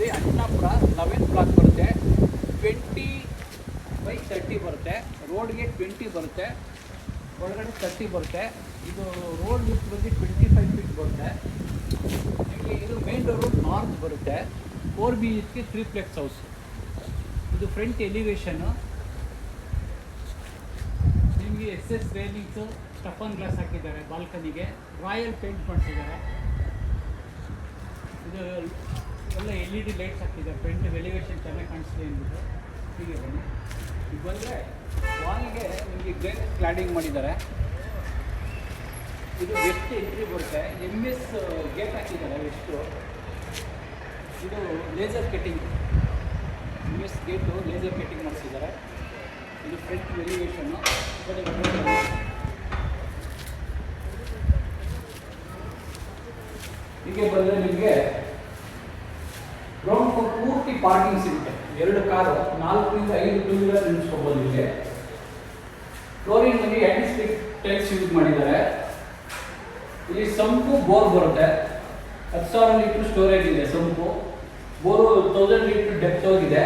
ಇಲ್ಲಿ ಅಂಜನಾಪುರ 11 ಬ್ಲಾಕ್ ಬರುತ್ತೆ. 20/30 ಬರುತ್ತೆ. ರೋಡ್ಗೆ 20 ಬರುತ್ತೆ, ಒಳಗಡೆ 30 ಬರುತ್ತೆ. ಇದು ರೋಡ್ ವಿಡ್ತ್ ಬಂದು 25 ಫೀಟ್ ಬರುತ್ತೆ. ನಿಮಗೆ ಇದು ಮೇನ್ ಡೋರು ನಾರ್ತ್ ಬರುತ್ತೆ. 4 BHK 3 ಪ್ಲೆಕ್ಸ್ ಹೌಸ್. ಇದು ಫ್ರಂಟ್ ಎಲಿವೇಶನು. ನಿಮಗೆ SS ರೇಲಿಂಗ್ಸು, ಸ್ಟಫನ್ ಗ್ಲಾಸ್ ಹಾಕಿದ್ದಾರೆ. ಬಾಲ್ಕನಿಗೆ ರಾಯಲ್ ಪೇಂಟ್ ಮಾಡಿಸಿದ್ದಾರೆ. ಇದು ಎಲ್ಲ LED ಲೈಟ್ಸ್ ಹಾಕಿದ್ದಾರೆ. ಫ್ರಂಟ್ ಎಲಿವೇಶನ್ ಚೆನ್ನಾಗಿ ಕಾಣಿಸ್ಲಿ ಅಂದ್ಬಿಟ್ಟು. ಹೀಗೆ ಬನ್ನಿ, ಈಗ ಬಂದರೆ ವಾಲ್ಗೆ ನಿಮಗೆ ಗ್ರೇನೈಟ್ ಕ್ಲಾಡಿಂಗ್ ಮಾಡಿದ್ದಾರೆ. ಇದು ವೆಸ್ಟ್ ಎಂಟ್ರಿ ಬರುತ್ತೆ. MS ಗೇಟ್ ಹಾಕಿದ್ದಾರೆ ವೆಸ್ಟು. ಇದು laser cutting, MS gate laser cutting ಮಾಡಿಸಿದ್ದಾರೆ. ಇದು ಫ್ರಂಟ್ ಎಲಿವೇಶನ್ನು. ಹೀಗೆ ಬಂದರೆ ನಿಮಗೆ ಗ್ರೌಂಡ್ ಫ್ಲೋರ್ ಪೂರ್ತಿ ಪಾರ್ಕಿಂಗ್ ಸಿಗುತ್ತೆ. 2 ಕಾರು, 4ರಿಂದ 5 ಟೂ ವೀಲರ್ ನಿಲ್ಲಿಸ್ಕೋಬೋದು. ಇಲ್ಲಿ ಫ್ಲೋರಿಂಗ್ ಅಲ್ಲಿ ಆಂಟಿಸ್ಟಿಕ್ ಟೈಲ್ಸ್ ಯೂಸ್ ಮಾಡಿದ್ದಾರೆ. ಇಲ್ಲಿ ಸಂಪು ಬೋರ್ ಬರುತ್ತೆ. 10,000 ಲೀಟರ್ ಸ್ಟೋರೇಜ್ ಇದೆ. ಸಂಪು ಬೋರು 1000 ಲೀಟರ್ ಡೆಪ್ತ್ ಹೋಗಿದೆ.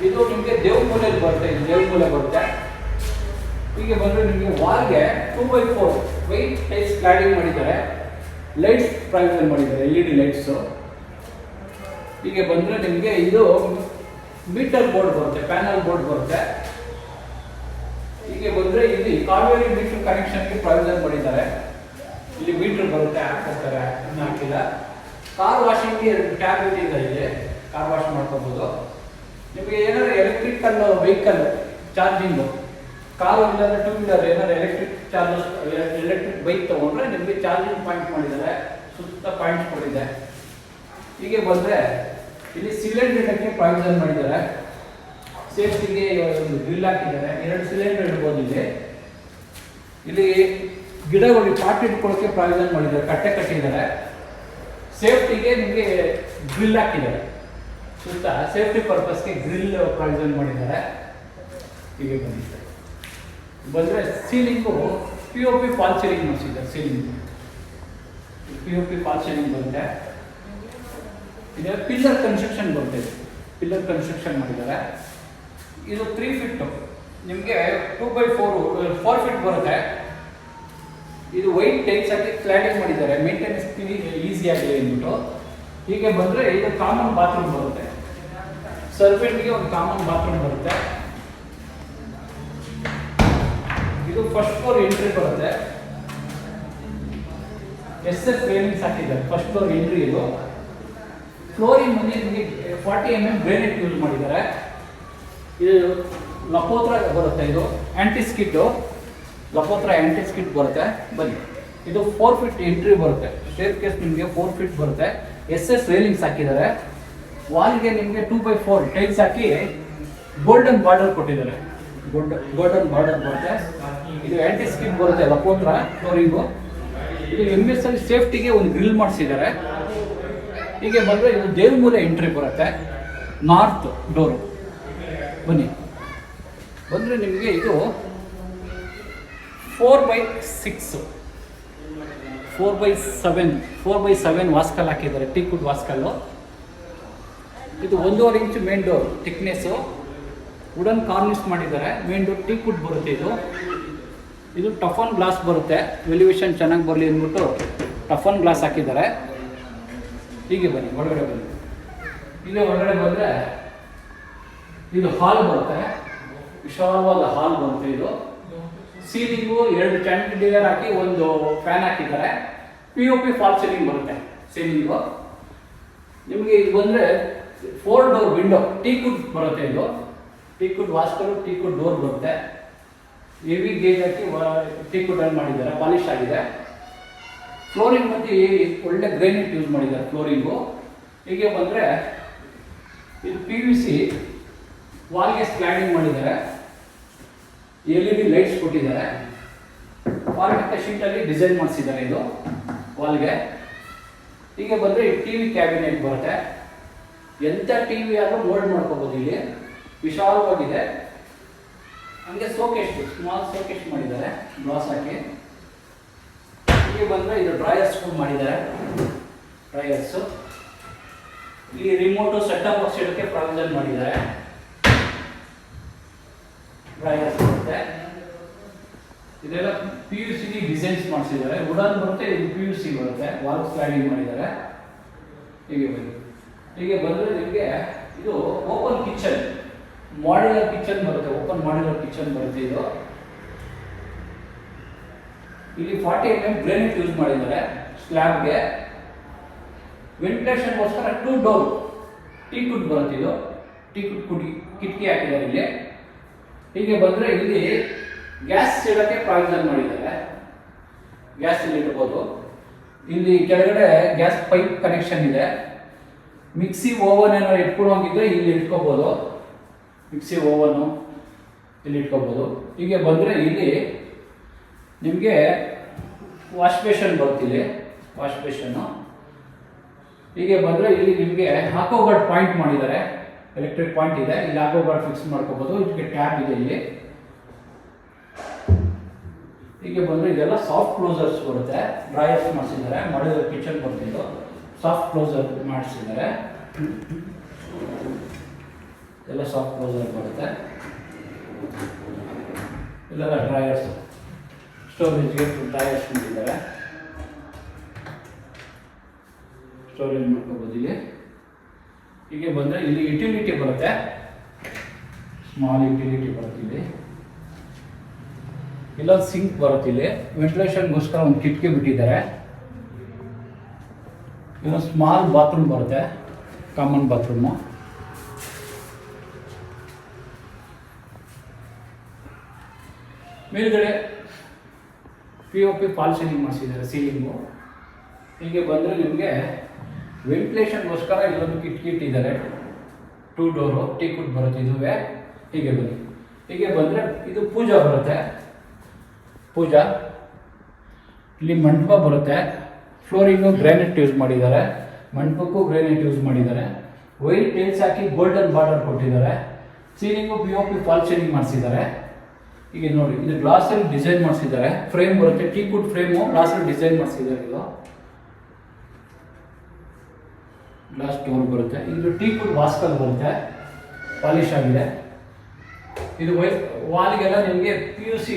ಇದು ನಿಮಗೆ ದೇವಮೂಲೆಯಲ್ಲಿ ಬರುತ್ತೆ. ಇದು ದೇವಮೂಲೆ ಬರುತ್ತೆ. ಹೀಗೆ ಬಂದರೆ ನಿಮಗೆ ವಾಲ್ಗೆ 2x4 ವೈಟ್ ಟೈಲ್ಸ್ ಕ್ಲಾಡಿಂಗ್ ಮಾಡಿದ್ದಾರೆ. ಲೈಟ್ಸ್ ಪ್ರೊವಿಷನ್ ಮಾಡಿದ್ದಾರೆ, LED ಲೈಟ್ಸು. ಹೀಗೆ ಬಂದರೆ ನಿಮಗೆ ಇದು ಮೀಟರ್ ಬೋರ್ಡ್ ಬರುತ್ತೆ, ಪ್ಯಾನಲ್ ಬೋರ್ಡ್ ಬರುತ್ತೆ. ಹೀಗೆ ಬಂದರೆ ಇಲ್ಲಿ ಕಾವೇರಿ ಮೀಟರ್ ಕನೆಕ್ಷನ್ಗೆ ಪ್ರೊವಿಷನ್ ಮಾಡಿದ್ದಾರೆ. ಇಲ್ಲಿ ಮೀಟರ್ ಬರುತ್ತೆ, ಹಾಕ್ತಾರೆ, ಇನ್ನೂ ಹಾಕಿಲ್ಲ. ಕಾರ್ ವಾಷಿಂಗ್ಗೆ 2 ಟ್ಯಾಬ್ ಇದೆ. ಇಲ್ಲಿ ಕಾರ್ ವಾಶ್ ಮಾಡ್ಕೋಬೋದು. ನಿಮಗೆ ಏನಾದ್ರು ಎಲೆಕ್ಟ್ರಿಕಲ್ ವೆಹಿಕಲ್ ಚಾರ್ಜಿಂಗು, ಕಾರು ಇಲ್ಲಾಂದರೆ ಟೂ ವೀಲರ್ ಏನಾದ್ರು ಎಲೆಕ್ಟ್ರಿಕ್ ಬೈಕ್ ತೊಗೊಂಡ್ರೆ ನಿಮಗೆ ಚಾರ್ಜಿಂಗ್ ಪಾಯಿಂಟ್ ಮಾಡಿದ್ದಾರೆ. ಸುತ್ತ ಪಾಯಿಂಟ್ಸ್ ಕೊಟ್ಟಿದೆ. ಹೀಗೆ ಬಂದರೆ ಇಲ್ಲಿ ಸಿಲಿಂಡರ್ ಇಡಕ್ಕೆ ಪ್ರೊವಿಷನ್ ಮಾಡಿದ್ದಾರೆ. ಸೇಫ್ಟಿಗೆ ಒಂದು ಗ್ರಿಲ್ ಹಾಕಿದ್ದಾರೆ. 2 ಸಿಲಿಂಡರ್ ಇಡ್ಬೋದು. ಇಲ್ಲಿ ಗಿಡಗಳು ಪಾಟ್ ಇಟ್ಕೊಳ್ಳೋಕ್ಕೆ ಪ್ರೊವಿಷನ್ ಮಾಡಿದ್ದಾರೆ. ಕಟ್ಟೆ ಕಟ್ಟಿದ್ದಾರೆ. ಸೇಫ್ಟಿಗೆ ನಿಮಗೆ ಗ್ರಿಲ್ ಹಾಕಿದ್ದಾರೆ. ಸುತ್ತ ಸೇಫ್ಟಿ ಪರ್ಪಸ್ಗೆ ಗ್ರಿಲ್ ಪ್ರೊವಿಷನ್ ಮಾಡಿದ್ದಾರೆ. ಹೀಗೆ ಬಂದಿದೆ. ಬಂದರೆ ಸೀಲಿಂಗು POP ಫಾಲ್ ಸೀಲಿಂಗ್ ಮಾಡಿಸಿದ್ದಾರೆ. ಸೀಲಿಂಗ್ POP ಫಾಲ್ ಸೀಲಿಂಗ್ ಬರುತ್ತೆ. ಇದು ಪಿಲ್ಲರ್ ಕನ್ಸ್ಟ್ರಕ್ಷನ್ ಬರುತ್ತೆ. ಪಿಲ್ಲರ್ ಕನ್ಸ್ಟ್ರಕ್ಷನ್ ಮಾಡಿದ್ದಾರೆ. ಇದು 3 ಫೀಟ್ ನಿಮಗೆ 2x4 4 ಫೀಟ್ ಬರುತ್ತೆ. ಇದು ವೈಟ್ ಟೈಲ್ಸ್ ಹಾಕಿ ಕ್ಲಾಡಿಂಗ್ ಮಾಡಿದ್ದಾರೆ, ಮೇಂಟೆನೆನ್ಸ್ ಈಸಿ ಆಗಲಿ ಅಂದ್ಬಿಟ್ಟು. ಹೀಗೆ ಬಂದರೆ ಇದು ಕಾಮನ್ ಬಾತ್ರೂಮ್ ಬರುತ್ತೆ. ಸರ್ವೆಂಟ್ಗೆ ಒಂದು ಕಾಮನ್ ಬಾತ್ರೂಮ್ ಬರುತ್ತೆ. ಇದು ಫಸ್ಟ್ ಫ್ಲೋರ್ ಎಂಟ್ರಿ ಬರುತ್ತೆ. SS ರೇಲಿಂಗ್ಸ್ ಹಾಕಿದ್ದಾರೆ. First floor entry. ಇದು ಫ್ಲೋರಿಂಗ್ ಮುಂದೆ ನಿಮಗೆ 40 mm ಗ್ರೇನೈಟ್ ಯೂಸ್ ಮಾಡಿದ್ದಾರೆ. ಇದು ಲಪೋತ್ರ ಬರುತ್ತೆ. ಇದು ಆಂಟಿಸ್ಕಿಟ್ಟು, ಲಪೋತ್ರ ಆಂಟಿಸ್ಕಿಟ್ ಬರುತ್ತೆ. ಬನ್ನಿ, ಇದು 4 ಫೀಟ್ ಎಂಟ್ರಿ ಬರುತ್ತೆ. ಸ್ಟೇರ್ ಕೇಸ್ ನಿಮಗೆ 4 ಫೀಟ್ ಬರುತ್ತೆ. SS ರೇಲಿಂಗ್ಸ್ ಹಾಕಿದ್ದಾರೆ. ವಾಲ್ಗೆ ನಿಮಗೆ 2x4 ಟೈಲ್ಸ್ ಹಾಕಿ ಗೋಲ್ಡನ್ ಬಾರ್ಡರ್ ಕೊಟ್ಟಿದ್ದಾರೆ. ಗೋಲ್ಡನ್ ಬಾರ್ಡರ್ ಬರುತ್ತೆ. ಇದು ಆಂಟಿಸ್ಕಿಟ್ ಬರುತ್ತೆ, ಲಪೋತ್ರ ಫ್ಲೋರಿಂಗು. ಇದು MS ಅಲ್ಲಿ ಸೇಫ್ಟಿಗೆ ಒಂದು ಗ್ರಿಲ್ ಮಾಡಿಸಿದ್ದಾರೆ. ಹೀಗೆ ಬಂದರೆ ಇದು ದೇವಮೂಲೆ ಎಂಟ್ರಿ ಬರುತ್ತೆ. North door. ಬನ್ನಿ, ಬಂದರೆ ನಿಮಗೆ ಇದು 4x7 ವಾಸ್ಕಲ್ ಹಾಕಿದ್ದಾರೆ. ಟೀಕ್ವುಡ್ ವಾಸ್ಕಲ್ಲು. ಇದು 1.5 inch main door thickness. Wooden cornice ಮಾಡಿದ್ದಾರೆ. ಮೇನ್ ಡೋರ್ ಟೀಕ್ವುಡ್ ಬರುತ್ತೆ. ಇದು ಟಫನ್ ಗ್ಲಾಸ್ ಬರುತ್ತೆ. ಎಲಿವೇಶನ್ ಚೆನ್ನಾಗಿ ಬರಲಿ ಅಂದ್ಬಿಟ್ಟು ಟಫನ್ ಗ್ಲಾಸ್ ಹಾಕಿದ್ದಾರೆ. ಹೀಗೆ ಬನ್ನಿ, ಒಳಗಡೆ ಬನ್ನಿ. ಹೀಗೆ ಒಳಗಡೆ ಬಂದರೆ ಇದು ಹಾಲ್ ಬರುತ್ತೆ. ವಿಶಾಲವಾದ ಹಾಲ್ ಬರುತ್ತೆ. ಇದು ಸೀಲಿಂಗು 2 ಚಾಂಡಿಲಿಯರ್ ಹಾಕಿ ಒಂದು ಫ್ಯಾನ್ ಹಾಕಿದ್ದಾರೆ. POP ಫಾಲ್ ಸೀಲಿಂಗ್ ಬರುತ್ತೆ. ಸೀಲಿಂಗು ನಿಮಗೆ ಇದು ಬಂದರೆ 4 ಡೋರ್ ವಿಂಡೋ ಟೀಕ್ವುಡ್ ಬರುತ್ತೆ. ಇದು ಟೀಕ್ವುಡ್ ವಾಸ್ಕಲು, ಟೀಕ್ವುಡ್ ಡೋರ್ ಬರುತ್ತೆ. ಹೆವಿ ಗೇಜ್ ಹಾಕಿ ಟೀಕ್ವುಡ್ ಅಲ್ಲಿ ಮಾಡಿದ್ದಾರೆ. ಪಾಲಿಶ್ ಆಗಿದೆ. ಫ್ಲೋರಿಂಗ್ ಮತ್ತೆ ಒಳ್ಳೆ ಗ್ರೇನೈಟ್ ಯೂಸ್ ಮಾಡಿದ್ದಾರೆ ಫ್ಲೋರಿಂಗು. ಹೀಗೆ ಬಂದರೆ ಇದು PVC ವಾಲ್ಗೆ ಸ್ಕ್ಲಾಡಿಂಗ್ ಮಾಡಿದ್ದಾರೆ. LED ಲೈಟ್ಸ್ ಕೊಟ್ಟಿದ್ದಾರೆ. ಫಾರ್ಮೆಟ್ ಶೀಟಲ್ಲಿ ಡಿಸೈನ್ ಮಾಡಿಸಿದ್ದಾರೆ ಇದು ವಾಲ್ಗೆ. ಹೀಗೆ ಬಂದರೆ TV ಕ್ಯಾಬಿನೆಟ್ ಬರುತ್ತೆ. ಎಂಥ TV ಆದರೂ ಮೋಲ್ಡ್ ಮಾಡ್ಕೋಬೋದು. ಇಲ್ಲಿ ವಿಶಾಲವಾಗಿದೆ. ಹಂಗೆ ಸೋಕೇಶ್, ಸ್ಮಾಲ್ ಸೋಕೇಶ್ ಮಾಡಿದ್ದಾರೆ ಗ್ಲಾಸ್ ಹಾಕಿ. ಹೀಗೆ ಬಂದರೆ ಇದು ಡ್ರಾಯರ್ಸ್ ಮಾಡಿದ್ದಾರೆ. ಡ್ರಾಯರ್ಸು ಇಲ್ಲಿ ರಿಮೋಟು ಸೆಟಪ್ ಬಾಕ್ಸ್ ಇಡೋಕ್ಕೆ ಪ್ರಾವಿಷನ್ ಮಾಡಿದ್ದಾರೆ. ಡ್ರೈಯರ್ಸ್ ಬರುತ್ತೆ. ಇದೆಲ್ಲ PUC ಡಿಸೈನ್ಸ್ ಮಾಡಿಸಿದ್ದಾರೆ. ವುಡನ್ ಬರುತ್ತೆ, ಇದು PUC ಬರುತ್ತೆ. ವಾಲ್ ಸ್ಲೈಡಿಂಗ್ ಮಾಡಿದ್ದಾರೆ. ಹೀಗೆ ಬಂದರೆ ನಿಮಗೆ ಇದು ಓಪನ್ ಕಿಚನ್, ಮಾಡ್ಯುಲರ್ ಕಿಚನ್ ಬರುತ್ತೆ. ಓಪನ್ ಮಾಡ್ಯುಲರ್ ಕಿಚನ್ ಬರುತ್ತೆ ಇದು. ಇಲ್ಲಿ 40 mm ಗ್ರಾನೈಟ್ ಯೂಸ್ ಮಾಡಿದ್ದಾರೆ ಸ್ಲ್ಯಾಬ್ಗೆ. ವೆಂಟಿಲೇಷನ್ಗೋಸ್ಕರ 2 ಡೋರ್ ಟೀಕುಡ್ ಬರುತ್ತೆ. ಇದು ಟೀಕುಡ್ ಕಿಟಕಿ ಹಾಕಿದ್ದಾರೆ ಇಲ್ಲಿ. ಹೀಗೆ ಬಂದರೆ ಇಲ್ಲಿ ಗ್ಯಾಸ್ ಇಡೋಕ್ಕೆ ಪ್ರಾವಿಷನ್ ಮಾಡಿದ್ದಾರೆ. ಗ್ಯಾಸ್ ಇಲ್ಲಿ ಇಡ್ಬೋದು. ಇಲ್ಲಿ ಕೆಳಗಡೆ ಗ್ಯಾಸ್ ಪೈಪ್ ಕನೆಕ್ಷನ್ ಇದೆ. ಮಿಕ್ಸಿ ಓವನ್ ಏನಾದ್ರು ಇಟ್ಕೊಳ್ಳೋಂಗಿದ್ರೆ ಇಲ್ಲಿ ಇಟ್ಕೋಬೋದು. ಮಿಕ್ಸಿ ಓವನು ಇಲ್ಲಿ ಇಟ್ಕೋಬೋದು. ಹೀಗೆ ಬಂದರೆ ಇಲ್ಲಿ ನಿಮಗೆ ವಾಶ್ ಬೇಷನ್ ಬರ್ತಿಲ್ಲಿ, ವಾಶ್ ಬೇಷನ್ನು. ಹೀಗೆ ಬಂದರೆ ಇಲ್ಲಿ ನಿಮಗೆ ಆಕ್ವಾಗಾರ್ಡ್ ಪಾಯಿಂಟ್ ಮಾಡಿದ್ದಾರೆ. ಎಲೆಕ್ಟ್ರಿಕ್ ಪಾಯಿಂಟ್ ಇದೆ. ಇಲ್ಲಿ ಆಕ್ವಾಗಾರ್ಡ್ ಫಿಕ್ಸ್ ಮಾಡ್ಕೋಬೋದು. ಇದಕ್ಕೆ ಟ್ಯಾಬ್ ಇದೆ ಇಲ್ಲಿ. ಹೀಗೆ ಬಂದರೆ ಇದೆಲ್ಲ ಸಾಫ್ಟ್ ಕ್ಲೋಸರ್ಸ್ ಬರುತ್ತೆ. ಡ್ರೈಯರ್ಸ್ ಮಾಡಿಸಿದ್ದಾರೆ. ಮಾಡ್ಯುಲರ್ ಕಿಚನ್ ಬರ್ತಿದ್ದು ಸಾಫ್ಟ್ ಕ್ಲೋಸರ್ ಮಾಡಿಸಿದ್ದಾರೆ. ಎಲ್ಲ ಸಾಫ್ಟ್ ಕ್ಲೋಸರ್ ಬರುತ್ತೆ. ಇಲ್ಲೆಲ್ಲ ಡ್ರೈಯರ್ಸ್, ಸ್ಟೋರೇಜ್ಗೆ ಡ್ರೈಯರ್ಸ್ ಮಾಡಿದ್ದಾರೆ. ಸ್ಟೋರೇಜ್ ಮಾಡ್ಕೋಬೋದು ಇಲ್ಲಿ. ಹೀಗೆ ಬಂದರೆ ಇಲ್ಲಿ ಯುಟಿಲಿಟಿ ಬರುತ್ತೆ. ಸ್ಮಾಲ್ ಯುಟಿಲಿಟಿ ಬರುತ್ತೆ ಇಲ್ಲಿ. ಇಲ್ಲೊಂದು ಸಿಂಕ್ ಬರುತ್ತೆ. ಇಲ್ಲಿ ವೆಂಟಿಲೇಷನ್ಗೋಸ್ಕರ ಒಂದು ಕಿಟಕಿ ಬಿಟ್ಟಿದ್ದಾರೆ. ಇಲ್ಲೊಂದು ಸ್ಮಾಲ್ ಬಾತ್ರೂಮ್ ಬರುತ್ತೆ, ಕಾಮನ್ ಬಾತ್ರೂಮು. ಮೇಲ್ಗಡೆ POP ಫಾಲ್ ಸೀಲಿಂಗ್ ಮಾಡಿಸಿದ್ದಾರೆ, ಸೀಲಿಂಗು. ಹೀಗೆ ಬಂದರೆ ನಿಮಗೆ ವೆಂಟಿಲೇಷನ್ಗೋಸ್ಕರ ಇಲ್ಲೊಂದು ಕಿಟಕಿ ಇಟ್ಟಿದ್ದಾರೆ. 2 ಡೋರು ಟೀಕುಡ್ ಬರುತ್ತೆ. ಇದುವೇ ಹೀಗೆ ಬನ್ನಿ. ಹೀಗೆ ಬಂದರೆ ಇದು ಪೂಜಾ ಬರುತ್ತೆ. ಪೂಜಾ ಇಲ್ಲಿ ಮಂಟಪ ಬರುತ್ತೆ. ಫ್ಲೋರಿಂಗು ಗ್ರಾನೈಟ್ ಯೂಸ್ ಮಾಡಿದ್ದಾರೆ. ಮಂಟಪಕ್ಕೂ ಗ್ರಾನೈಟ್ ಯೂಸ್ ಮಾಡಿದ್ದಾರೆ. ವೈಟ್ ಟೈಲ್ಸ್ ಹಾಕಿ ಗೋಲ್ಡನ್ ಬಾರ್ಡರ್ ಕೊಟ್ಟಿದ್ದಾರೆ. ಸೀಲಿಂಗು POP ಫಾಲ್ ಸೀಲಿಂಗ್ ಮಾಡಿಸಿದ್ದಾರೆ. ಈಗ ನೋಡಿ, ಇದು ಗ್ಲಾಸಲ್ಲಿ ಡಿಸೈನ್ ಮಾಡಿಸಿದ್ದಾರೆ. ಫ್ರೇಮ್ ಬರುತ್ತೆ, ಟೀಕುಡ್ ಫ್ರೇಮು ಗ್ಲಾಸಲ್ಲಿ ಡಿಸೈನ್ ಮಾಡಿಸಿದ್ದಾರೆ. ಇದು ಗ್ಲಾಸ್ ಡೋರ್ ಬರುತ್ತೆ. ಇದು ಟೀಕುಡ್ ವಾಸ್ಕಲ್ ಬರುತ್ತೆ, ಪಾಲಿಶ್ ಆಗಿದೆ. ಇದು ವಾಲ್ಗೆಲ್ಲ ನಿಮಗೆ PUC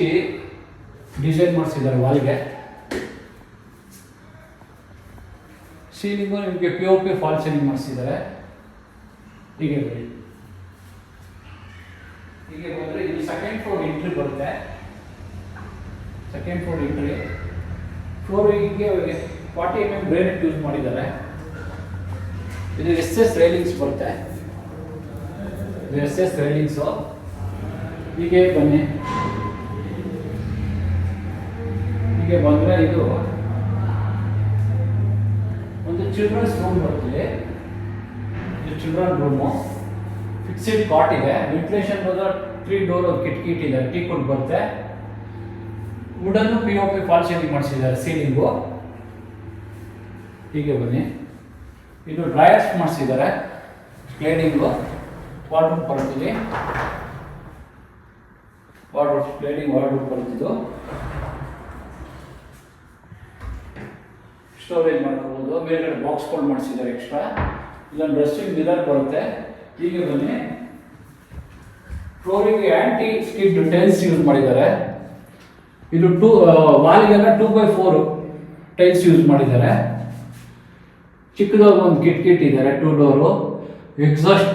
ಡಿಸೈನ್ ಮಾಡಿಸಿದ್ದಾರೆ ವಾಲ್ಗೆ. ಸೀಲಿಂಗು ನಿಮಗೆ POP ಫಾಲ್ ಸೀಲಿಂಗ್ ಮಾಡಿಸಿದ್ದಾರೆ. ಹೀಗೆ ಬನ್ನಿ. ಹೀಗೆ ಬಂದರೆ ಇದು ಸೆಕೆಂಡ್ ಫ್ಲೋರ್ ಎಂಟ್ರಿ ಬರುತ್ತೆ. Second floor entry. ಫ್ಲೋರಿಗೆ 40 mm ಗ್ರಾನೈಟ್ ಯೂಸ್ ಮಾಡಿದ್ದಾರೆ. ಇದು SS ರೈಲಿಂಗ್ಸ್ ಬರುತ್ತೆ. ಇದು SS ರೈಲಿಂಗ್ಸು. ಹೀಗೆ ಬನ್ನಿ. ಹೀಗೆ ಬಂದರೆ ಇದು ಒಂದು ಚಿಲ್ಡ್ರನ್ಸ್ ರೂಮ್ ಬರ್ತಿದೆ. ಇದು ಚಿಲ್ಡ್ರನ್ ರೂಮು. ಫಿಕ್ಸೆಡ್ ಕಾಟ್ ಇದೆ. ವೆಂಟಿಲೇಷನ್ ಬಂದರೆ 3 ಡೋರ್ ಒಂದು ಕಿಟಕಿ ಇಟ್ಟಿದ್ದಾರೆ. ಟೀಕುಡ್ ಬರುತ್ತೆ. ವುಡನ್ನು POP ಫಾಲ್ ಸೀಲಿಂಗ್ ಮಾಡಿಸಿದ್ದಾರೆ ಸೀಲಿಂಗು. ಹೀಗೆ ಬನ್ನಿ. ಇದು ಡ್ರೈಯರ್ಸ್ ಮಾಡಿಸಿದ್ದಾರೆ. ಸ್ಲೈಡಿಂಗು ವಾರ್ಡ್ರೋಬ್ ಬರುತ್ತಿದೆ. ವಾರ್ಡ್ರೋಬ್ ಸ್ಲೈಡಿಂಗ್ ವಾರ್ಡ್ರೋಬ್ ಬರುತ್ತಿದ್ದು. ಸ್ಟೋರೇಜ್ ಮಾಡ್ಕೋಬೋದು. ಮೇಲ್ಗಡೆ ಬಾಕ್ಸ್ಗಳು ಮಾಡಿಸಿದ್ದಾರೆ ಎಕ್ಸ್ಟ್ರಾ. ಇಲ್ಲೊಂದು ಡ್ರೆಸ್ಸಿಂಗ್ ಮಿರರ್ ಬರುತ್ತೆ. ಹೀಗೆ ಬನ್ನಿ. ಫ್ಲೋರಿಗೆ ಆ್ಯಂಟಿ ಸ್ಕಿಡ್ ಟೈಲ್ಸ್ ಯೂಸ್ ಮಾಡಿದ್ದಾರೆ. ಇದು ವಾಲಿಗೆಲ್ಲ 2x4 ಟೈಲ್ಸ್ ಯೂಸ್ ಮಾಡಿದ್ದಾರೆ. ಚಿಕ್ಕದಾಗಿ ಒಂದು ಕಿಟಕಿ ಇಟ್ಟಿದ್ದಾರೆ. 2 ಡೋರು. ಎಕ್ಸಾಸ್ಟ್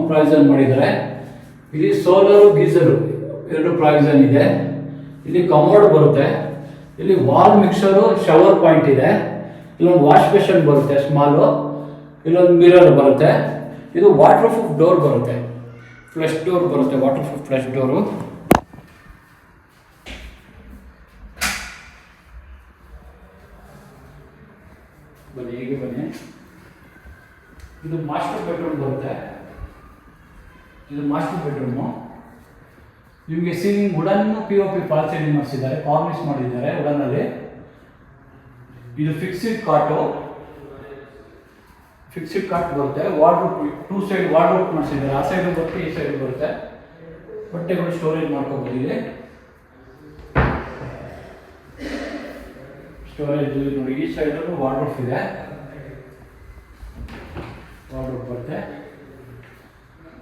ಪ್ರಾವಿಷನ್ ಮಾಡಿದ್ದಾರೆ. ಇಲ್ಲಿ ಸೋಲರು ಗೀಸರು 2 ಪ್ರಾವಿಷನ್ ಇದೆ. ಇಲ್ಲಿ ಕಮೋಡ್ ಬರುತ್ತೆ. ಇಲ್ಲಿ ವಾಲ್ ಮಿಕ್ಸರು ಶವರ್ ಪಾಯಿಂಟ್ ಇದೆ. ಇಲ್ಲೊಂದು ವಾಶ್ ಬೇಷನ್ ಬರುತ್ತೆ ಸ್ಮಾಲು. ಇಲ್ಲೊಂದು ಮಿರರ್ ಬರುತ್ತೆ. ಇದು ವಾಟರ್ ಪ್ರೂಫ್ ಡೋರ್ ಬರುತ್ತೆ. ಫ್ಲಶ್ ಡೋರ್ ಬರುತ್ತೆ, ವಾಟರ್ ಪ್ರೂಫ್ ಫ್ಲಶ್ ಡೋರು. ಬನ್ನಿ, ಹೀಗೆ ಬನ್ನಿ. ಇದು ಮಾಸ್ಟರ್ ಬೆಡ್ರೂಮ್ ಬರುತ್ತೆ. ಇದು ಮಾಸ್ಟರ್ ಬೆಡ್ರೂಮು. ನಿಮಗೆ ಸೀಲಿಂಗ್ ವುಡನ್ನು POP ಫಾಲ್ ಸೀಲಿಂಗ್ ಮಾಡಿಸಿದ್ದಾರೆ. ಕಾರ್ನಿಶ್ ಮಾಡಿದ್ದಾರೆ ವುಡನ್ನಲ್ಲಿ. ಇದು ಫಿಕ್ಸ್ಡ್ ಕಾಟು. ಫಿಕ್ಸ್ಡ್ ಕಾಟ್ ಬರುತ್ತೆ. ವಾರ್ಡ್ರೋಬ್ 2 ಸೈಡ್ ವಾರ್ಡ್ರೋಬ್ ಮಾಡಿಸಿದ್ದಾರೆ. ಆ ಸೈಡು ಬರುತ್ತೆ, ಈ ಸೈಡು ಬರುತ್ತೆ. ಬಟ್ಟೆಗಳು ಸ್ಟೋರೇಜ್ ಮಾಡ್ಕೋಬೋದು ಇಲ್ಲಿ. ಸ್ಟೋರೇಜ್ ನೋಡಿ, ಈ ಸೈಡಲ್ಲೂ ವಾರ್ಡ್ರೋಬ್ ಇದೆ. ವಾರ್ಡ್ರೋಬ್ ಬರುತ್ತೆ.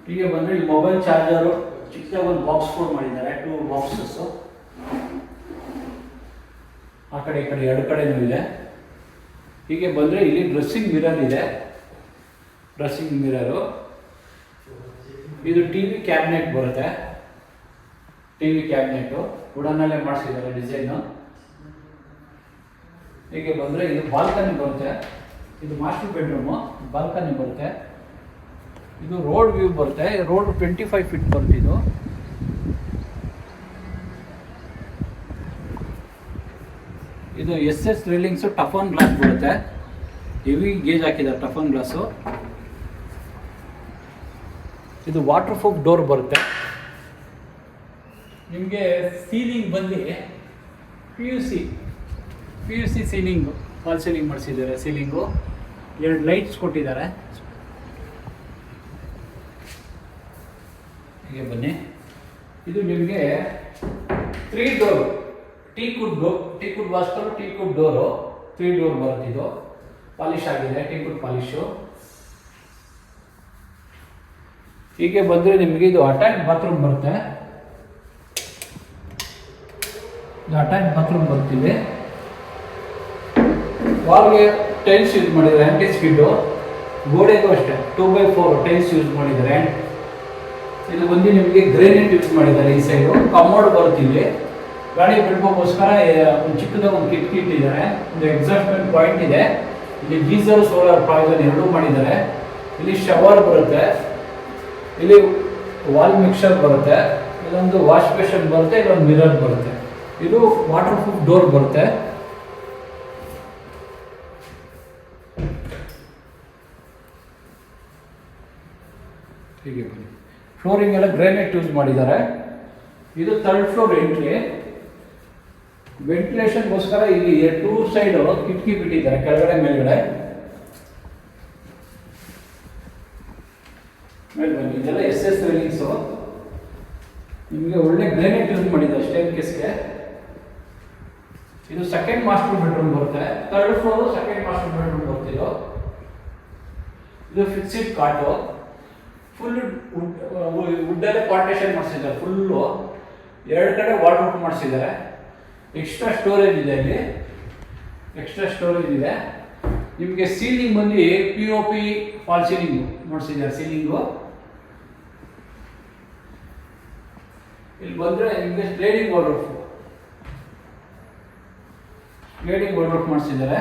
ಹೀಗೆ ಬಂದರೆ ಈ ಮೊಬೈಲ್ ಚಾರ್ಜರು ಚಿಕ್ಕದಾಗಿ ಒಂದು ಬಾಕ್ಸ್ ಫೋನ್ ಮಾಡಿದ್ದಾರೆ, 2 ಬಾಕ್ಸಸ್ಸು ಆ ಕಡೆ ಈ ಕಡೆ ಎರಡು ಕಡೆನೂ ಇದೆ. ಹೀಗೆ ಬಂದರೆ ಇಲ್ಲಿ ಡ್ರೆಸ್ಸಿಂಗ್ ಮಿರರ್ ಇದೆ, ಡ್ರೆಸ್ಸಿಂಗ್ ಮಿರರು. ಇದು ಟಿ ವಿ ಕ್ಯಾಬಿನೆಟ್ ಬರುತ್ತೆ, ಟಿ ವಿ ಕ್ಯಾಬಿನೆಟ್ಟು ವುಡನ್ನಲ್ಲೇ ಮಾಡಿಸಿದ್ದಾರೆ ಡಿಸೈನು. ಹೀಗೆ ಬಂದರೆ ಇದು ಬಾಲ್ಕನಿ ಬರುತ್ತೆ, ಇದು ಮಾಸ್ಟರ್ ಬೆಡ್ರೂಮು, ಬಾಲ್ಕನಿ ಬರುತ್ತೆ. ಇದು ರೋಡ್ ವ್ಯೂ ಬರುತ್ತೆ, ರೋಡ್ 25 ಫೀಟ್ ಬರುತ್ತೆ. ಇದು SS ರೇಲಿಂಗ್ಸು ಟಫನ್ ಗ್ಲಾಸ್ ಬರುತ್ತೆ, ಹೆವಿ ಗೇಜ್ ಹಾಕಿದ್ದಾರೆ ಟಫನ್ ಗ್ಲಾಸು. ಇದು ವಾಟರ್ ಪ್ರೂಫ್ ಡೋರ್ ಬರುತ್ತೆ. ನಿಮಗೆ ಸೀಲಿಂಗ್ ಬಂದು P U C ceiling, fall ceiling ಮಾಡಿಸಿದ್ದಾರೆ. ಸೀಲಿಂಗು 2 ಲೈಟ್ಸ್ ಕೊಟ್ಟಿದ್ದಾರೆ. ಹೀಗೆ ಬನ್ನಿ, ಇದು ನಿಮಗೆ 3 ಡೋರ್ ಟೀಕುಡ್ ವಾಸ್ಕರು, ಟೀಕುಡ್ ಡೋರು, 3 ಡೋರ್ ಬರುತ್ತೆ. ಇದು ಪಾಲಿಶ್ ಆಗಿದೆ, ಟೀಕುಡ್ ಪಾಲಿಶು. ಹೀಗೆ ಬಂದರೆ ನಿಮಗೆ ಇದು ಅಟ್ಯಾಚ್ ಬಾತ್ರೂಮ್ ಬರುತ್ತೆ. ಇದು ಅಟ್ಯಾಚ್ ಬಾತ್ರೂಮ್ ಬರ್ತಿದೆ. ವಾಲ್ಗೆ ಟೈಲ್ಸ್ ಯೂಸ್ ಮಾಡಿದ್ದಾರೆ, ಆಂಟಿ ಸ್ಕಿಡ್ಡು. ಗೋಡೆಗೂ ಅಷ್ಟೇ 2x4 ಟೈಲ್ಸ್ ಯೂಸ್ ಮಾಡಿದ್ದಾರೆ. ಇದು ಬಂದು ನಿಮಗೆ ಗ್ರೇನೈಟ್ ಯೂಸ್ ಮಾಡಿದ್ದಾರೆ. ಈ ಸೈಡು ಕಮೋಡ್ ಬರುತ್ತಿದೆ, ಗಾಡಿ ಬಿಡ್ಬೋಕ್ಕೋಸ್ಕರ ಒಂದು ಚಿಕ್ಕದಾಗ ಒಂದು ಕಿಟಕಿ ಇಟ್ಟಿದ್ದಾರೆ. ಒಂದು ಎಕ್ಸಾಸ್ಟ್ಮೆಂಟ್ ಪಾಯಿಂಟ್ ಇದೆ. ಇಲ್ಲಿ ಗೀಸರ್, ಸೋಲಾರ್ ಪ್ರಾವಿಷನ್ ಎರಡೂ ಮಾಡಿದ್ದಾರೆ. ಇಲ್ಲಿ ಶವರ್ ಬರುತ್ತೆ, ಇಲ್ಲಿ ವಾಲ್ ಮಿಕ್ಸರ್ ಬರುತ್ತೆ, ಇಲ್ಲೊಂದು ವಾಶ್ ಬೇಷನ್ ಬರುತ್ತೆ, ಇಲ್ಲೊಂದು ಮಿರರ್ ಬರುತ್ತೆ. ಇದು ವಾಟರ್ ಪ್ರೂಫ್ ಡೋರ್ ಬರುತ್ತೆ. ಹೀಗೆ ಬನ್ನಿ, ಫ್ಲೋರಿಂಗ್ ಎಲ್ಲ ಗ್ರಾನೈಟ್ ಯೂಸ್ ಮಾಡಿದ್ದಾರೆ. ಇದು 3rd ಫ್ಲೋರ್ ಎಂಟ್ರಿ. ವೆಂಟಿಲೇಷನ್ಗೋಸ್ಕರ ಇಲ್ಲಿ 2 ಸೈಡು ಕಿಟಕಿ ಬಿಟ್ಟಿದ್ದಾರೆ, ಕೆಳಗಡೆ ಮೇಲ್ಗಡೆ. ಬನ್ನಿ, ಇದೆಲ್ಲ SS ರೇಲಿಂಗ್ಸು. ನಿಮಗೆ ಒಳ್ಳೆ ಗ್ರಾನೈಟ್ ಯೂಸ್ ಮಾಡಿದ್ದಾರೆ ಸ್ಟೇರ್ ಕೇಸ್ಗೆ. ಇದು 2nd ಮಾಸ್ಟರ್ ಬೆಡ್ರೂಮ್ ಬರುತ್ತೆ. 3rd floor 2nd master bedroom ಬರ್ತಿದ್ದು. ಇದು ಫಿಕ್ಸಿಡ್ ಕಾಟು, ಫುಲ್ ವುಡ್ಡಲ್ಲೇ ಪಾರ್ಟೇಷನ್ ಮಾಡಿಸಿದ್ದಾರೆ. ಫುಲ್ಲು 2 ಕಡೆ ವಾರ್ಡ್ರೋಬ್ ಮಾಡಿಸಿದ್ದಾರೆ. ಎಕ್ಸ್ಟ್ರಾ ಸ್ಟೋರೇಜ್ ಇದೆ, ಇಲ್ಲಿ ಎಕ್ಸ್ಟ್ರಾ ಸ್ಟೋರೇಜ್ ಇದೆ. ನಿಮಗೆ ಸೀಲಿಂಗ್ ಬಂದು POP ಫಾಲ್ ಸೀಲಿಂಗು ಮಾಡಿಸಿದ್ದಾರೆ. ಸೀಲಿಂಗು ಇಲ್ಲಿ ಬಂದರೆ ನಿಮಗೆ ಸ್ಲೈಡಿಂಗ್ ವಾರ್ಡ್ರೋಬ್ ಮಾಡಿಸಿದ್ದಾರೆ.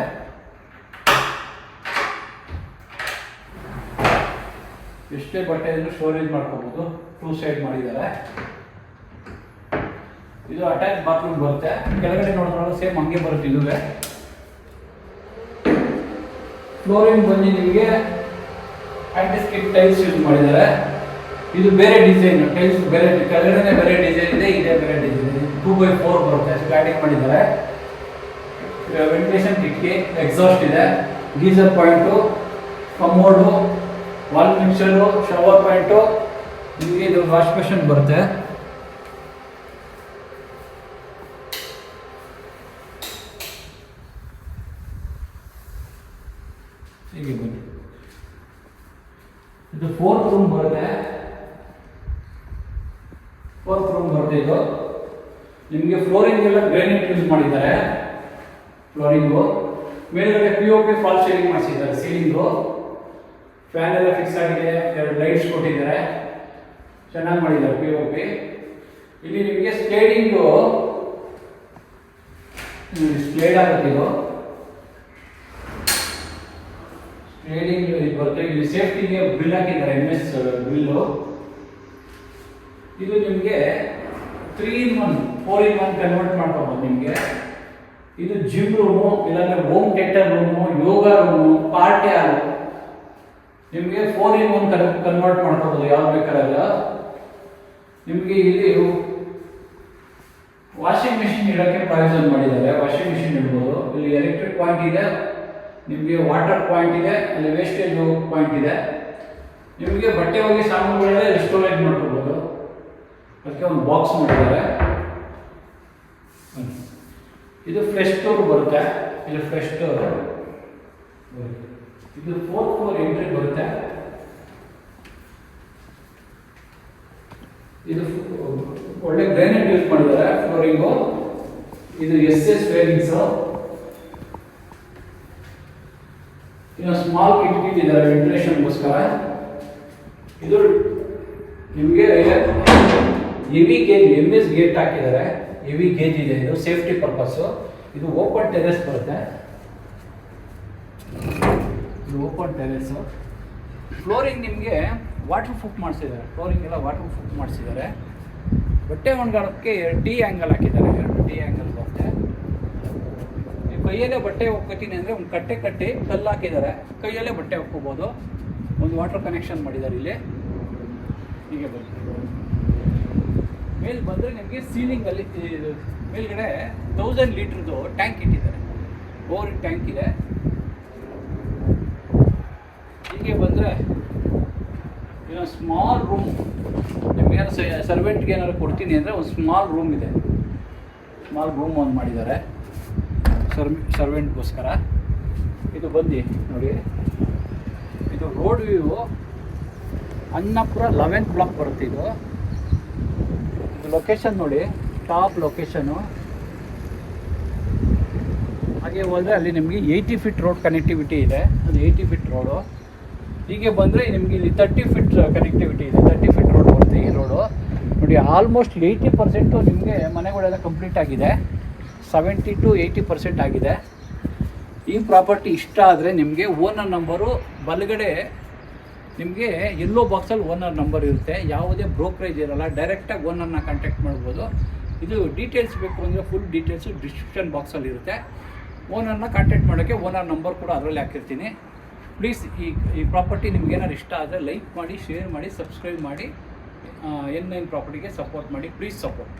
ಎಷ್ಟೇ ಬಟ್ಟೆ ಇದ್ರೂ ಸ್ಟೋರೇಜ್ ಮಾಡ್ಕೋಬಹುದು. 2 ಸೈಡ್ ಮಾಡಿದ್ದಾರೆ. ಇದು ಅಟ್ಯಾಚ್ ಬಾತ್ರೂಮ್ ಬರುತ್ತೆ. ಕೆಳಗಡೆ ನೋಡಿದ್ರೆ ಸೇಮ್ ಹಂಗೆ ಬರುತ್ತೆ. ಇದುವೇ ಫ್ಲೋರಿಂಗ್ ಬಂದು ನಿಮಗೆ ಆಂಟಿ ಸ್ಕಿಡ್ ಟೈಲ್ಸ್ ಯೂಸ್ ಮಾಡಿದ್ದಾರೆ. ಇದು ಬೇರೆ ಡಿಸೈನ್, ಟೈಲ್ಸ್ ಬೇರೆ, ಕೆಳಗಡೆ ಬೇರೆ ಡಿಸೈನ್ ಇದೆ, ಇದೇ ಬೇರೆ ಡಿಸೈನ್ ಇದೆ. 2x4 ಬರುತ್ತೆ, ಸ್ಕ್ಯಾಟಿಂಗ್ ಮಾಡಿದ್ದಾರೆ. ವೆಂಟಿಲೇಷನ್ ಕಿಟಕಿ, ಎಕ್ಸಾಸ್ಟ್ ಇದೆ, geyser point, commode, wall mixer, shower point. ನಿಮಗೆ ಇದು ವಾಶ್ ಬೇಷನ್ ಬರುತ್ತೆ. ಹೀಗೆ ಬನ್ನಿ, ಇದು 4th ರೂಮ್ ಬರುತ್ತೆ. 4th ರೂಮ್ ಬರುತ್ತೆ. ಇದು ನಿಮಗೆ ಫ್ಲೋರಿಂಗ್ ಎಲ್ಲ ಗ್ರಾನೈಟ್ ಯೂಸ್ ಮಾಡಿದ್ದಾರೆ. ಫ್ಲೋರಿಂಗು ಮೇಲ್ಗಡೆ POP ಫಾಲ್ ಸೀಲಿಂಗ್ ಮಾಡಿಸಿದ್ದಾರೆ. ಸೀಲಿಂಗು ಫ್ಯಾನ್ ಎಲ್ಲ ಫಿಕ್ಸ್ ಆಗಿದೆ, 2 ಲೈಟ್ಸ್ ಕೊಟ್ಟಿದ್ದಾರೆ, ಚೆನ್ನಾಗಿ ಮಾಡಿದ್ದಾರೆ POP. ಇಲ್ಲಿ ನಿಮಗೆ ಸ್ಲೈಡಿಂಗು ಸ್ಲೈಡ್ ಆಗುತ್ತೆ. ಇದು ಸ್ಲೈಡಿಂಗ್ ಬರುತ್ತೆ. ಇಲ್ಲಿ ಸೇಫ್ಟಿಗೆ ಬಿಲ್ ಹಾಕಿದ್ದಾರೆ, MS ಬಿಲ್ಲು. ಇದು ನಿಮಗೆ 3-in-1 4-in-1 ಕನ್ವರ್ಟ್ ಮಾಡ್ಕೋಬೋದು. ನಿಮಗೆ ಇದು ಜಿಮ್ ರೂಮು, ಇಲ್ಲಾಂದ್ರೆ ಹೋಮ್ ಥಿಯೇಟರ್ ರೂಮು, ಯೋಗ ರೂಮು, ಪಾರ್ಟಿ ಹಾಲು. ನಿಮಗೆ 4-in-1 ಕನ್ವರ್ಟ್ ಮಾಡ್ಕೋಬೋದು, ಯಾವ್ದು ಬೇಕಾದಾಗ. ನಿಮಗೆ ಇಲ್ಲಿ ವಾಷಿಂಗ್ ಮಿಷಿನ್ ಇಡೋಕ್ಕೆ ಪ್ರಾವಿಷನ್ ಮಾಡಿದ್ದಾರೆ. ವಾಷಿಂಗ್ ಮಿಷಿನ್ ಇಡ್ಬೋದು. ಇಲ್ಲಿ ಎಲೆಕ್ಟ್ರಿಕ್ ಪಾಯಿಂಟ್ ಇದೆ, ನಿಮಗೆ ವಾಟರ್ ಪಾಯಿಂಟ್ ಇದೆ, ಅಲ್ಲಿ ವೇಸ್ಟೇಜ್ ಪಾಯಿಂಟ್ ಇದೆ. ನಿಮಗೆ ಬಟ್ಟೆ ಹೋಗಿ ಸಾಮಾನುಗಳೆಲ್ಲ ಸ್ಟೋರೇಜ್ ಮಾಡ್ಕೋಬೋದು. ಅದಕ್ಕೆ ಒಂದು ಬಾಕ್ಸ್ ಮಾಡಿದ್ದಾರೆ. ಇದು ಫ್ರೆಶ್ ಡೋರ್ ಬರುತ್ತೆ. ಇದು ಫ್ರೆಶ್ ಡೋರ್. ಇದು 4th ಫ್ಲೋರ್ ಎಂಟ್ರಿ ಬರುತ್ತೆ. ಇದು ಒಳ್ಳೆ ಗ್ರಾನೈಟ್ ಯೂಸ್ ಮಾಡಿದ್ದಾರೆ ಫ್ಲೋರಿಂಗು. ಇದು SS ವೇರಿಂಗ್ಸು. ಇನ್ನು ಸ್ಮಾಲ್ ಕಿಟಕಿ ಇದ್ದಾರೆ ವೆಂಟಿಲೇಷನ್ಗೋಸ್ಕರ. ಇದು ನಿಮಗೆ ಹೆವಿ ಗೇಜ್ MS ಗೇಟ್ ಹಾಕಿದ್ದಾರೆ. ಹೆವಿ ಗೇಜ್ ಇದೆ, ಇದು ಸೇಫ್ಟಿ ಪರ್ಪಸ್ಸು. ಇದು ಓಪನ್ ಟೆರೆಸ್ ಬರುತ್ತೆ. ಇದು ಓಪನ್ ಟೆರೆಸ್ಸು. ಫ್ಲೋರಿಂಗ್ ನಿಮಗೆ ವಾಟರ್ ಪ್ರೂಫ್ ಮಾಡಿಸಿದ್ದಾರೆ. ಫ್ಲೋರಿಂಗ್ ಎಲ್ಲ ವಾಟರ್ ಪ್ರೂಫ್ ಮಾಡಿಸಿದ್ದಾರೆ. ಬಟ್ಟೆ ಒಣಗಾಡೋಕ್ಕೆ ಟಿ ಆ್ಯಂಗಲ್ ಹಾಕಿದ್ದಾರೆ. 2 ಟಿ ಆ್ಯಂಗಲ್ ಬರುತ್ತೆ. ನೀವು ಕೈಯಲ್ಲೇ ಬಟ್ಟೆ ಒಪ್ಕೋತೀನಿ ಅಂದರೆ ಒಂದು ಕಟ್ಟೆ ಕಟ್ಟಿ ಕಲ್ಲು ಹಾಕಿದ್ದಾರೆ, ಕೈಯಲ್ಲೇ ಬಟ್ಟೆ ಒಪ್ಕೋಬೋದು. ಒಂದು ವಾಟರ್ ಕನೆಕ್ಷನ್ ಮಾಡಿದ್ದಾರೆ ಇಲ್ಲಿ. ಹೀಗೆ ಬರುತ್ತೆ. ಮೇಲೆ ಬಂದರೆ ನಿಮಗೆ ಸೀಲಿಂಗಲ್ಲಿ ಮೇಲ್ಗಡೆ 1000 ಲೀಟ್ರದ್ದು ಟ್ಯಾಂಕ್ ಇಟ್ಟಿದ್ದಾರೆ. ಓವರ್ ಟ್ಯಾಂಕ್ ಇದೆ. ಹೀಗೆ ಬಂದರೆ ಇನ್ನೊಂದು ಸ್ಮಾಲ್ ರೂಮ್. ನಿಮಗೇನು ಸರ್ವೆಂಟ್ಗೆ ಏನಾದ್ರು ಕೊಡ್ತೀನಿ ಅಂದರೆ ಒಂದು ಸ್ಮಾಲ್ ರೂಮ್ ಇದೆ. ಸ್ಮಾಲ್ ರೂಮ್ ಒಂದು ಮಾಡಿದ್ದಾರೆ ಸರ್ವೆಂಟ್ಗೋಸ್ಕರ. ಇದು ಬಂದು ನೋಡಿ, ಇದು ರೋಡ್ ವ್ಯೂ ಅನ್ನಪುರ 11th ಬ್ಲಾಕ್ ಬರುತ್ತೆ. ಇದು ಲೊಕೇಶನ್ ನೋಡಿ, ಟಾಪ್ ಲೊಕೇಶನು. ಹಾಗೆ ಹೋದರೆ ಅಲ್ಲಿ ನಿಮಗೆ 80 ಫೀಟ್ ರೋಡ್ ಕನೆಕ್ಟಿವಿಟಿ ಇದೆ. ಅದು 80 ಫೀಟ್ ರೋಡು. ಹೀಗೆ ಬಂದರೆ ನಿಮಗೆ ಇಲ್ಲಿ 30 ಫೀಟ್ ಕನೆಕ್ಟಿವಿಟಿ ಇದೆ. 30 ಫೀಟ್ ರೋಡ್ ಬರುತ್ತೆ ಈ ರೋಡು. ನೋಡಿ, ಆಲ್ಮೋಸ್ಟ್ 80% ನಿಮಗೆ ಮನೆಗಳೆಲ್ಲ ಕಂಪ್ಲೀಟ್ ಆಗಿದೆ. 70 to 80% ಆಗಿದೆ. ಈ ಪ್ರಾಪರ್ಟಿ ಇಷ್ಟ ಆದರೆ ನಿಮಗೆ ಓನರ್ ನಂಬರು ಬಲಗಡೆ ನಿಮಗೆ ಎಲ್ಲೋ ಬಾಕ್ಸಲ್ಲಿ ಓನರ್ ನಂಬರ್ ಇರುತ್ತೆ. ಯಾವುದೇ ಬ್ರೋಕರೇಜ್ ಇರೋಲ್ಲ. ಡೈರೆಕ್ಟಾಗಿ ಓನರ್ನ ಕಾಂಟ್ಯಾಕ್ಟ್ ಮಾಡ್ಬೋದು. ಇದು ಡೀಟೇಲ್ಸ್ ಬೇಕು ಅಂದರೆ ಫುಲ್ ಡೀಟೇಲ್ಸು ಡಿಸ್ಕ್ರಿಪ್ಷನ್ ಬಾಕ್ಸಲ್ಲಿ ಇರುತ್ತೆ. ಓನರ್ನ ಕಾಂಟ್ಯಾಕ್ಟ್ ಮಾಡೋಕ್ಕೆ ಓನರ್ ನಂಬರ್ ಕೂಡ ಅದರಲ್ಲಿ ಹಾಕಿರ್ತೀನಿ. ಪ್ಲೀಸ್ ಈ ಪ್ರಾಪರ್ಟಿ ನಿಮ್ಗೇನಾದ್ರು ಇಷ್ಟ ಆದರೆ ಲೈಕ್ ಮಾಡಿ, ಶೇರ್ ಮಾಡಿ, ಸಬ್ಸ್ಕ್ರೈಬ್ ಮಾಡಿ. N9 ಪ್ರಾಪರ್ಟಿಗೆ ಸಪೋರ್ಟ್ ಮಾಡಿ. Please support.